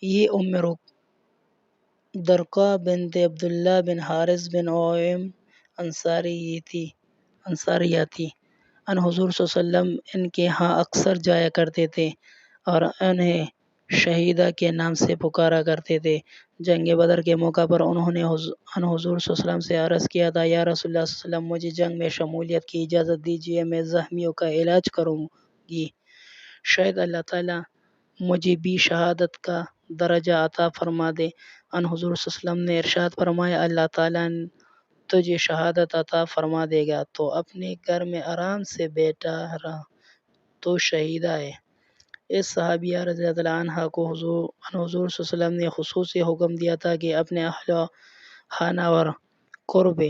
یہ درقا بنت عبداللہ بن حارث بن اویم انصاریہ تھی۔ ان حضور صلی اللہ علیہ وسلم ان کے ہاں اکثر جایا کرتے تھے اور انہیں شہیدہ کے نام سے پکارا کرتے تھے۔ جنگ بدر کے موقع پر انہوں نے ان حضور صلی اللہ علیہ وسلم سے عرض کیا تھا، یا رسول اللہ صلی اللہ علیہ وسلم، مجھے جنگ میں شمولیت کی اجازت دیجیے، میں زخمیوں کا علاج کروں گی، شاید اللہ تعالیٰ مجھے بھی شہادت کا درجہ عطا فرما دے۔ ان حضور صلی اللہ علیہ وسلم نے ارشاد فرمایا، اللہ تعالیٰ تجھے شہادت عطا فرما دے گا تو اپنے گھر میں آرام سے بیٹھا رہ، تو شہیدہ ہے۔ اس صحابیہ رضی اللہ عنہا کو ان حضور صلی اللہ علیہ وسلم نے خصوصی حکم دیا تھا کہ اپنے اہل خانہ اور قرب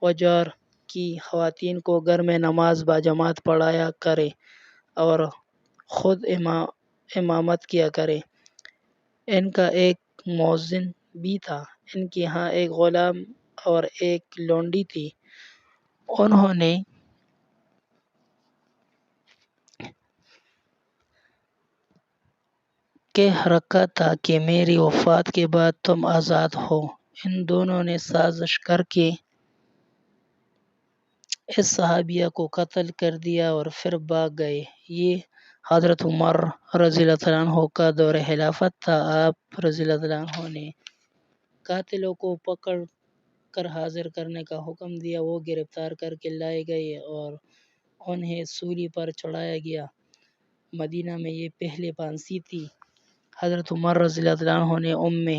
و جار کی خواتین کو گھر میں نماز باجماعت پڑھایا کرے اور خود امامت کیا کرے۔ ان کا ایک مؤذن بھی تھا۔ ان کے ہاں ایک غلام اور ایک لونڈی تھی۔ انہوں نے کہہ رکھا تھا کہ میری وفات کے بعد تم آزاد ہو۔ ان دونوں نے سازش کر کے اس صحابیہ کو قتل کر دیا اور پھر بھاگ گئے۔ یہ حضرت عمر رضی اللہ عنہ کا دور خلافت تھا۔ آپ رضی اللہ عنہ نے قاتلوں کو پکڑ کر حاضر کرنے کا حکم دیا۔ وہ گرفتار کر کے لائے گئے اور انہیں سولی پر چڑھایا گیا۔ مدینہ میں یہ پہلی پھانسی تھی۔ حضرت عمر رضی اللہ عنہ نے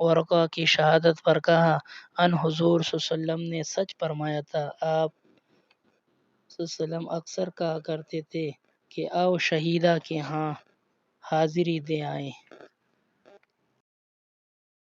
ورقہ کی شہادت پر کہا، ان حضور صلی اللہ علیہ وسلم نے سچ فرمایا تھا۔ آپ صلی اللہ علیہ وسلم اکثر کہا کرتے تھے کہ آؤ شہیدہ کے ہاں حاضری دے آئیں۔